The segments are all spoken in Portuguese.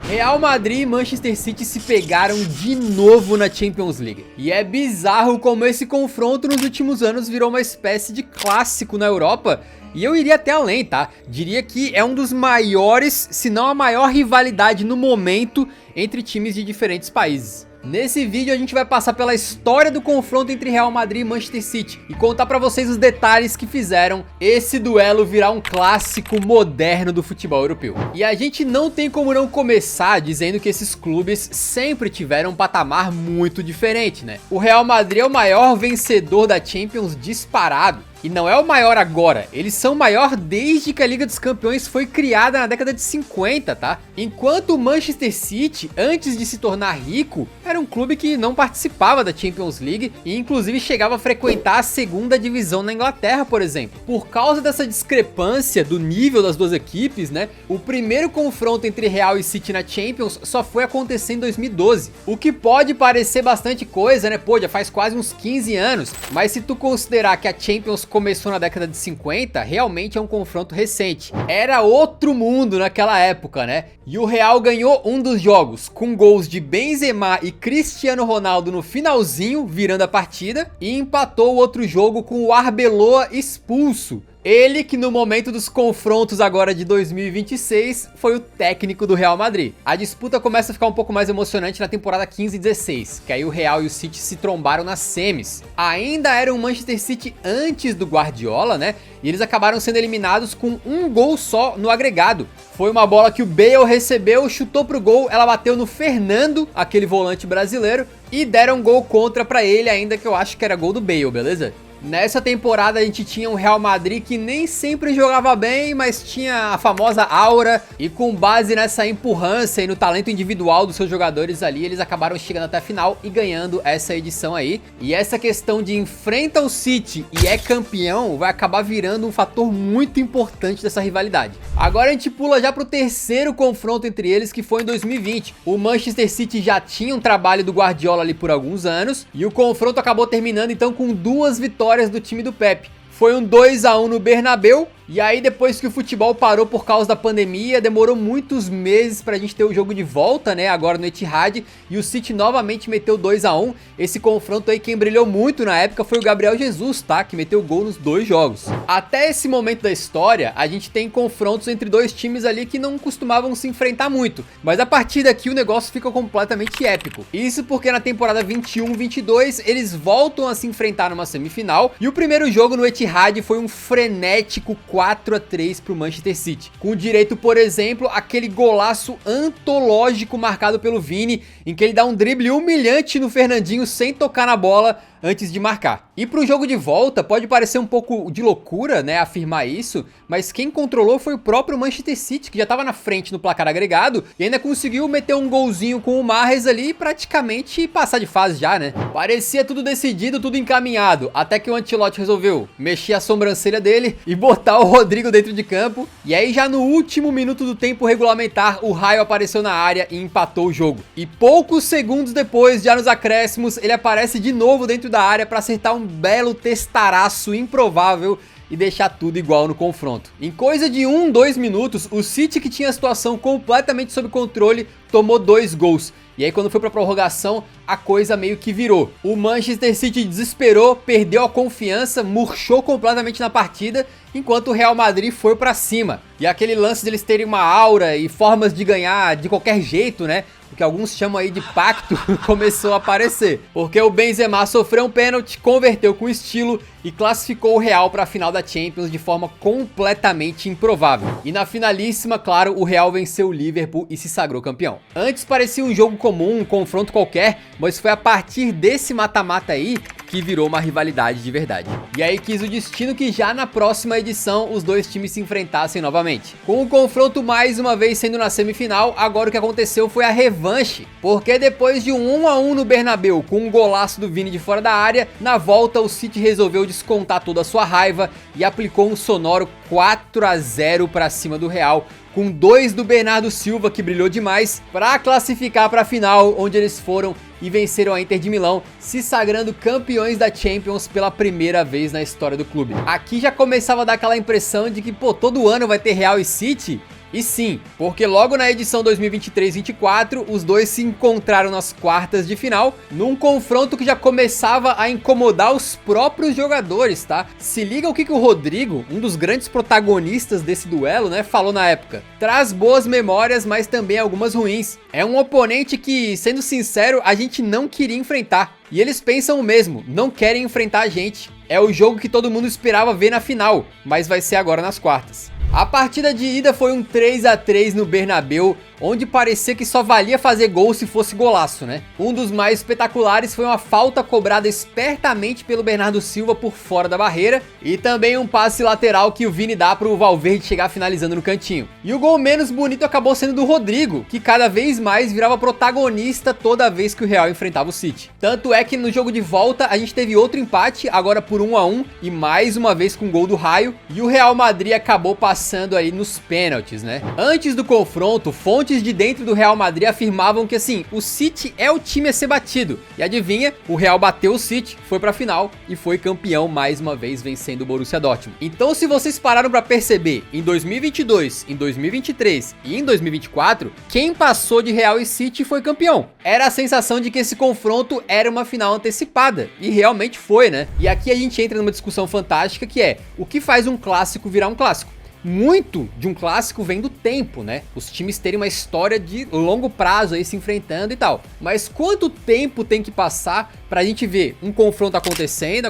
Real Madrid e Manchester City se pegaram de novo na Champions League. E é bizarro como esse confronto nos últimos anos virou uma espécie de clássico na Europa. E eu iria até além, tá? Diria que é um dos maiores, se não a maior rivalidade no momento entre times de diferentes países. Nesse vídeo a gente vai passar pela história do confronto entre Real Madrid e Manchester City e contar pra vocês os detalhes que fizeram esse duelo virar um clássico moderno do futebol europeu. E a gente não tem como não começar dizendo que esses clubes sempre tiveram um patamar muito diferente, né? O Real Madrid é o maior vencedor da Champions disparado. E não é o maior agora, eles são o maior desde que a Liga dos Campeões foi criada na década de 50, tá? Enquanto o Manchester City, antes de se tornar rico, era um clube que não participava da Champions League e inclusive chegava a frequentar a segunda divisão na Inglaterra, por exemplo. Por causa dessa discrepância do nível das duas equipes, né? O primeiro confronto entre Real e City na Champions só foi acontecer em 2012. O que pode parecer bastante coisa, né? Pô, já faz quase uns 15 anos, mas se tu considerar que a Champions começou na década de 50, realmente é um confronto recente. Era outro mundo naquela época, né? E o Real ganhou um dos jogos, com gols de Benzema e Cristiano Ronaldo no finalzinho, virando a partida, e empatou o outro jogo com o Arbeloa expulso. Ele que no momento dos confrontos agora de 2026 foi o técnico do Real Madrid. A disputa começa a ficar um pouco mais emocionante na temporada 15 e 16, que aí o Real e o City se trombaram nas semis. Ainda era o Manchester City antes do Guardiola, né? E eles acabaram sendo eliminados com um gol só no agregado. Foi uma bola que o Bale recebeu, chutou pro gol, ela bateu no Fernando, aquele volante brasileiro, e deram gol contra pra ele, ainda que eu acho que era gol do Bale, beleza? Nessa temporada a gente tinha um Real Madrid que nem sempre jogava bem, mas tinha a famosa aura, e com base nessa empurrância e no talento individual dos seus jogadores ali, eles acabaram chegando até a final e ganhando essa edição aí. E essa questão de enfrenta o City e é campeão vai acabar virando um fator muito importante dessa rivalidade. Agora a gente pula já pro terceiro confronto entre eles, que foi em 2020. O Manchester City já tinha um trabalho do Guardiola ali por alguns anos, e o confronto acabou terminando então com 2 vitórias do time do Pep. Foi um 2-1 no Bernabéu. E aí depois que o futebol parou por causa da pandemia, demorou muitos meses pra gente ter o jogo de volta, né, agora no Etihad, e o City novamente meteu 2-1. Esse confronto aí, quem brilhou muito na época foi o Gabriel Jesus, tá, que meteu gol nos 2 jogos. Até esse momento da história, a gente tem confrontos entre 2 times ali que não costumavam se enfrentar muito, mas a partir daqui o negócio fica completamente épico. Isso porque na temporada 21-22 eles voltam a se enfrentar numa semifinal, e o primeiro jogo no Etihad foi um frenético 4-3 pro Manchester City, com direito, por exemplo, aquele golaço antológico marcado pelo Vini, em que ele dá um drible humilhante no Fernandinho sem tocar na bola antes de marcar. E pro jogo de volta, pode parecer um pouco de loucura, né, afirmar isso, mas quem controlou foi o próprio Manchester City, que já tava na frente no placar agregado e ainda conseguiu meter um golzinho com o Mahrez ali e praticamente passar de fase já, né? Parecia tudo decidido, tudo encaminhado, até que o Ancelotti resolveu mexer a sobrancelha dele e botar o Rodrigo dentro de campo, e aí já no último minuto do tempo regulamentar, o Raio apareceu na área e empatou o jogo. E poucos segundos depois, já nos acréscimos, ele aparece de novo dentro da área para acertar um belo testaraço improvável e deixar tudo igual no confronto. Em coisa de 2 minutos, o City, que tinha a situação completamente sob controle, tomou 2 gols. E aí quando foi pra prorrogação, a coisa meio que virou. O Manchester City desesperou, perdeu a confiança, murchou completamente na partida, enquanto o Real Madrid foi pra cima. E aquele lance deles terem uma aura e formas de ganhar de qualquer jeito, né? O que alguns chamam aí de pacto, começou a aparecer. Porque o Benzema sofreu um pênalti, converteu com estilo e classificou o Real para a final da Champions de forma completamente improvável. E na finalíssima, claro, o Real venceu o Liverpool e se sagrou campeão. Antes parecia um jogo comum, um confronto qualquer, mas foi a partir desse mata-mata aí que virou uma rivalidade de verdade. E aí quis o destino que já na próxima edição os 2 times se enfrentassem novamente. Com o confronto mais uma vez sendo na semifinal, agora o que aconteceu foi a revanche, porque depois de um 1-1 no Bernabéu com um golaço do Vini de fora da área, na volta o City resolveu descontar toda a sua raiva e aplicou um sonoro 4-0 para cima do Real, com 2 do Bernardo Silva, que brilhou demais, para classificar para a final, onde eles foram e venceram a Inter de Milão, se sagrando campeões da Champions pela primeira vez na história do clube. Aqui já começava a dar aquela impressão de que, pô, todo ano vai ter Real e City, E sim, porque logo na edição 2023-24, os dois se encontraram nas quartas de final, num confronto que já começava a incomodar os próprios jogadores, tá? Se liga o que o Rodrigo, um dos grandes protagonistas desse duelo, né, falou na época. Traz boas memórias, mas também algumas ruins. É um oponente que, sendo sincero, a gente não queria enfrentar. E eles pensam o mesmo, não querem enfrentar a gente. É o jogo que todo mundo esperava ver na final, mas vai ser agora nas quartas. A partida de ida foi um 3-3 no Bernabéu, onde parecia que só valia fazer gol se fosse golaço, né? Um dos mais espetaculares foi uma falta cobrada espertamente pelo Bernardo Silva por fora da barreira e também um passe lateral que o Vini dá pro Valverde chegar finalizando no cantinho. E o gol menos bonito acabou sendo do Rodrigo, que cada vez mais virava protagonista toda vez que o Real enfrentava o City. Tanto é que no jogo de volta a gente teve outro empate, agora por 1-1 e mais uma vez com gol do Raio, e o Real Madrid acabou passando aí nos pênaltis, né? Antes do confronto, fontes de dentro do Real Madrid afirmavam que assim, o City é o time a ser batido. E adivinha, o Real bateu o City, foi pra final e foi campeão mais uma vez, vencendo o Borussia Dortmund. Então, se vocês pararam pra perceber, em 2022, em 2023 e em 2024, quem passou de Real e City foi campeão. Era a sensação de que esse confronto era uma final antecipada, e realmente foi, né? E aqui a gente entra numa discussão fantástica que é, o que faz um clássico virar um clássico? Muito de um clássico vem do tempo, né? Os times terem uma história de longo prazo aí se enfrentando e tal. Mas quanto tempo tem que passar pra gente ver um confronto acontecendo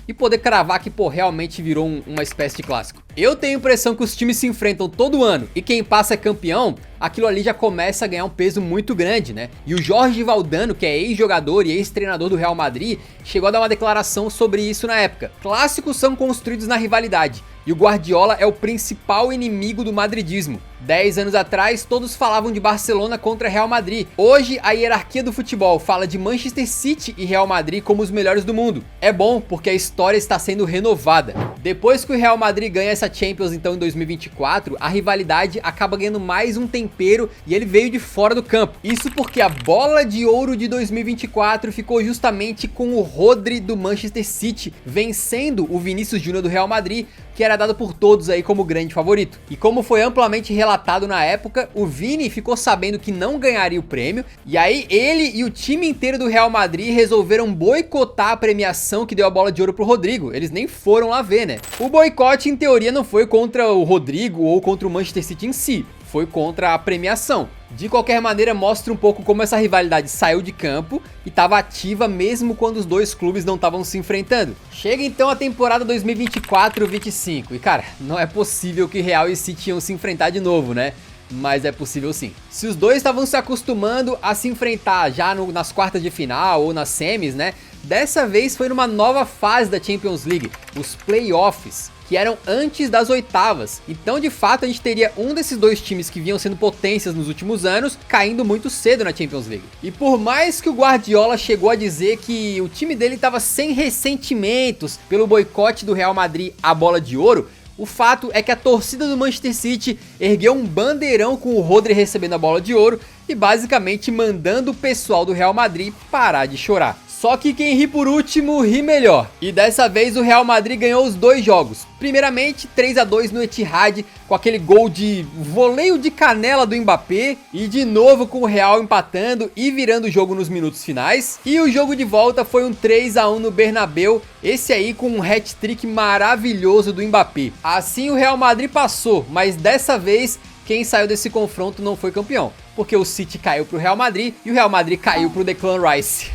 e poder cravar que, pô, realmente virou uma espécie de clássico? Eu tenho a impressão que os times se enfrentam todo ano e quem passa é campeão, aquilo ali já começa a ganhar um peso muito grande, né? E o Jorge Valdano, que é ex-jogador e ex-treinador do Real Madrid, chegou a dar uma declaração sobre isso na época. Clássicos são construídos na rivalidade. E o Guardiola é o principal inimigo do madridismo. 10 anos atrás, todos falavam de Barcelona contra Real Madrid. Hoje, a hierarquia do futebol fala de Manchester City e Real Madrid como os melhores do mundo. É bom, porque a história está sendo renovada. Depois que o Real Madrid ganha essa Champions, então, em 2024, a rivalidade acaba ganhando mais um tempero e ele veio de fora do campo. Isso porque a bola de ouro de 2024 ficou justamente com o Rodri do Manchester City, vencendo o Vinícius Júnior do Real Madrid, que era dado por todos aí como grande favorito. E como foi amplamente relatado na época, o Vini ficou sabendo que não ganharia o prêmio, e aí ele e o time inteiro do Real Madrid resolveram boicotar a premiação que deu a bola de ouro pro Rodrigo. Eles nem foram lá ver, né? O boicote, em teoria, não foi contra o Rodrigo ou contra o Manchester City em si, foi contra a premiação. De qualquer maneira, mostra um pouco como essa rivalidade saiu de campo e estava ativa mesmo quando os dois clubes não estavam se enfrentando. Chega então a temporada 2024-25 e cara, não é possível que Real e City iam se enfrentar de novo, né? Mas é possível sim. Se os dois estavam se acostumando a se enfrentar já nas quartas de final ou nas semis, né? Dessa vez foi numa nova fase da Champions League, os playoffs, que eram antes das oitavas. Então, de fato, a gente teria um desses dois times que vinham sendo potências nos últimos anos, caindo muito cedo na Champions League. E por mais que o Guardiola chegou a dizer que o time dele estava sem ressentimentos pelo boicote do Real Madrid à bola de ouro, o fato é que a torcida do Manchester City ergueu um bandeirão com o Rodri recebendo a bola de ouro e basicamente mandando o pessoal do Real Madrid parar de chorar. Só que quem ri por último, ri melhor. E dessa vez o Real Madrid ganhou os dois jogos. Primeiramente, 3-2 no Etihad, com aquele gol de voleio de canela do Mbappé. E de novo com o Real empatando e virando o jogo nos minutos finais. E o jogo de volta foi um 3-1 no Bernabéu, esse aí com um hat-trick maravilhoso do Mbappé. Assim o Real Madrid passou, mas dessa vez quem saiu desse confronto não foi campeão, porque o City caiu pro Real Madrid e o Real Madrid caiu pro Declan Rice.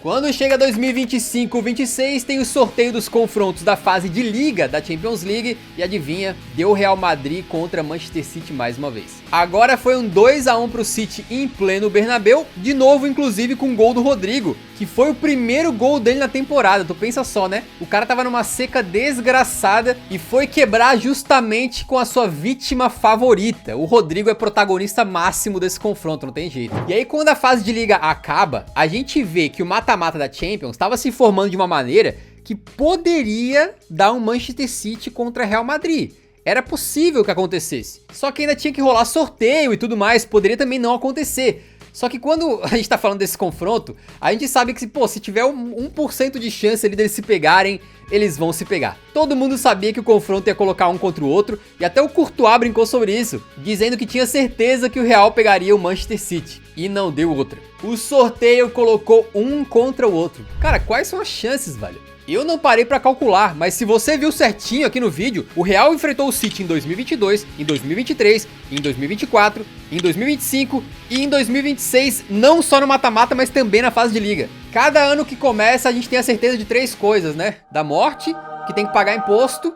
Quando chega 2025-26, tem o sorteio dos confrontos da fase de Liga da Champions League e adivinha, deu o Real Madrid contra Manchester City mais uma vez. Agora foi um 2-1 pro City em pleno Bernabéu, de novo inclusive com o gol do Rodrigo, que foi o primeiro gol dele na temporada. Tu pensa só, né? O cara tava numa seca desgraçada e foi quebrar justamente com a sua vítima favorita. O Rodrigo é protagonista máximo desse confronto, não tem jeito. E aí quando a fase de Liga acaba, a gente vê que o mata-mata da Champions estava se formando de uma maneira que poderia dar um Manchester City contra Real Madrid. Era possível que acontecesse. Só que ainda tinha que rolar sorteio e tudo mais, poderia também não acontecer. Só que quando a gente tá falando desse confronto, a gente sabe que, pô, se tiver 1% de chance ali deles se pegarem, eles vão se pegar. Todo mundo sabia que o confronto ia colocar um contra o outro, e até o Courtois brincou sobre isso, dizendo que tinha certeza que o Real pegaria o Manchester City, e não deu outra. O sorteio colocou um contra o outro. Cara, quais são as chances, velho? Eu não parei pra calcular, mas se você viu certinho aqui no vídeo, o Real enfrentou o City em 2022, em 2023, em 2024, em 2025 e em 2026, não só no mata-mata, mas também na fase de liga. Cada ano que começa, a gente tem a certeza de 3 coisas, né? Da morte, que tem que pagar imposto,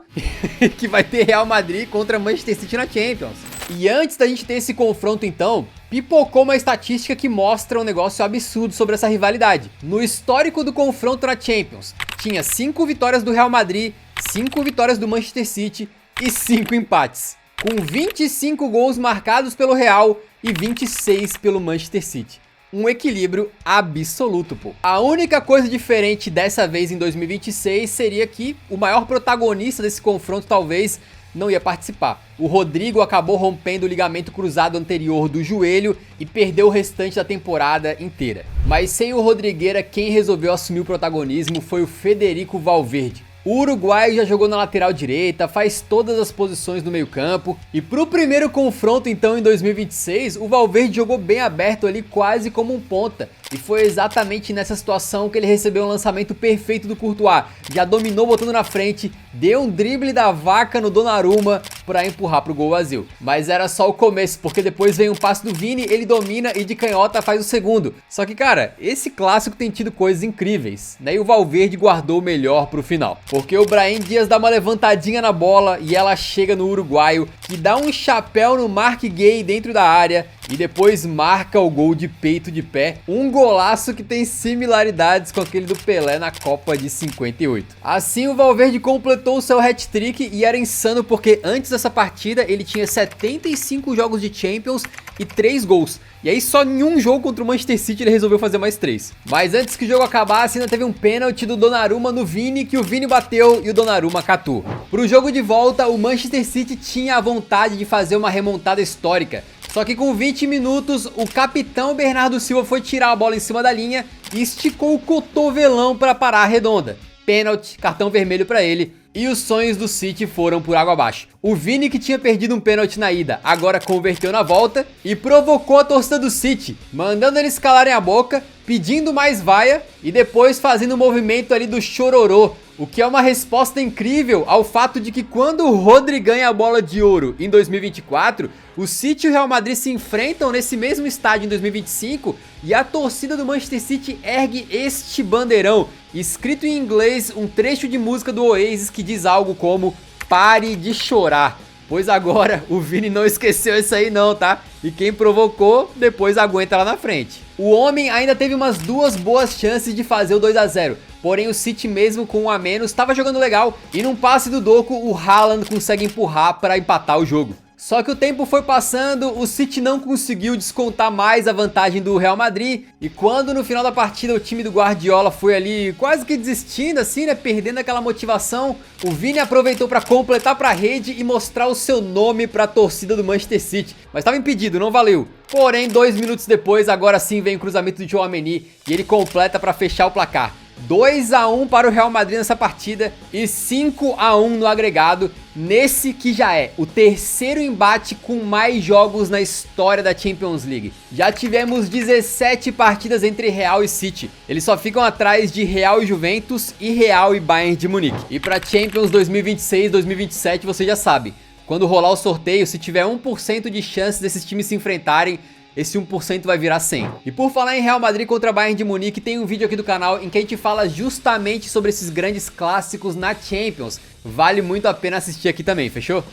que vai ter Real Madrid contra Manchester City na Champions. E antes da gente ter esse confronto então, pipocou uma estatística que mostra um negócio absurdo sobre essa rivalidade. No histórico do confronto na Champions, tinha 5 vitórias do Real Madrid, 5 vitórias do Manchester City e 5 empates, com 25 gols marcados pelo Real e 26 pelo Manchester City. Um equilíbrio absoluto, pô. A única coisa diferente dessa vez em 2026 seria que o maior protagonista desse confronto talvez não ia participar. O Rodrigo acabou rompendo o ligamento cruzado anterior do joelho e perdeu o restante da temporada inteira. Mas sem o Rodrigueira, quem resolveu assumir o protagonismo foi o Federico Valverde. O uruguaio já jogou na lateral direita, faz todas as posições no meio campo. E pro primeiro confronto então em 2026, o Valverde jogou bem aberto ali, quase como um ponta. E foi exatamente nessa situação que ele recebeu um lançamento perfeito do Courtois. Já dominou botando na frente, deu um drible da vaca no Donnarumma para empurrar pro gol vazio. Mas era só o começo, porque depois vem um passe do Vini, ele domina e de canhota faz o segundo. Só que cara, esse clássico tem tido coisas incríveis, né? E o Valverde guardou o melhor pro final. Porque o Brahim Dias dá uma levantadinha na bola e ela chega no uruguaio, que dá um chapéu no Mark Guehi dentro da área e depois marca o gol de peito de pé. Um golaço que tem similaridades com aquele do Pelé na Copa de 58. Assim o Valverde completou o seu hat-trick e era insano porque antes dessa partida ele tinha 75 jogos de Champions e 3 gols. E aí só em um jogo contra o Manchester City ele resolveu fazer mais 3. Mas antes que o jogo acabasse ainda teve um pênalti do Donnarumma no Vini, que o Vini bateu e o Donnarumma catou. Pro jogo de volta o Manchester City tinha a vontade de fazer uma remontada histórica. Só que com 20 minutos o capitão Bernardo Silva foi tirar a bola em cima da linha e esticou o cotovelão para parar a redonda. Pênalti, cartão vermelho para ele. E os sonhos do City foram por água abaixo. O Vini, que tinha perdido um pênalti na ida, agora converteu na volta e provocou a torcida do City, mandando eles calarem a boca, pedindo mais vaia e depois fazendo o movimento ali do chororô, o que é uma resposta incrível ao fato de que quando o Rodri ganha a bola de ouro em 2024, o City e o Real Madrid se enfrentam nesse mesmo estádio em 2025 e a torcida do Manchester City ergue este bandeirão, escrito em inglês um trecho de música do Oasis que diz algo como "Pare de chorar", pois agora o Vini não esqueceu isso aí não, tá? E quem provocou, depois aguenta lá na frente. O homem ainda teve umas 2 boas chances de fazer o 2 a 0, porém o City mesmo com 1 a menos estava jogando legal e num passe do Doku o Haaland consegue empurrar para empatar o jogo. Só que o tempo foi passando, o City não conseguiu descontar mais a vantagem do Real Madrid e quando no final da partida o time do Guardiola foi ali quase que desistindo assim, né, perdendo aquela motivação, o Vini aproveitou para completar para a rede e mostrar o seu nome para a torcida do Manchester City, mas estava impedido, não valeu. Porém, 2 minutos depois, agora sim vem o cruzamento do Tchouaméni e ele completa para fechar o placar. 2 a 1 para o Real Madrid nessa partida e 5 a 1 no agregado, nesse que já é o terceiro embate com mais jogos na história da Champions League. Já tivemos 17 partidas entre Real e City, eles só ficam atrás de Real e Juventus e Real e Bayern de Munique. E para Champions 2026-2027 você já sabe, quando rolar o sorteio, se tiver 1% de chance desses times se enfrentarem, esse 1% vai virar 100. E por falar em Real Madrid contra Bayern de Munique, tem um vídeo aqui do canal em que a gente fala justamente sobre esses grandes clássicos na Champions. Vale muito a pena assistir aqui também, fechou?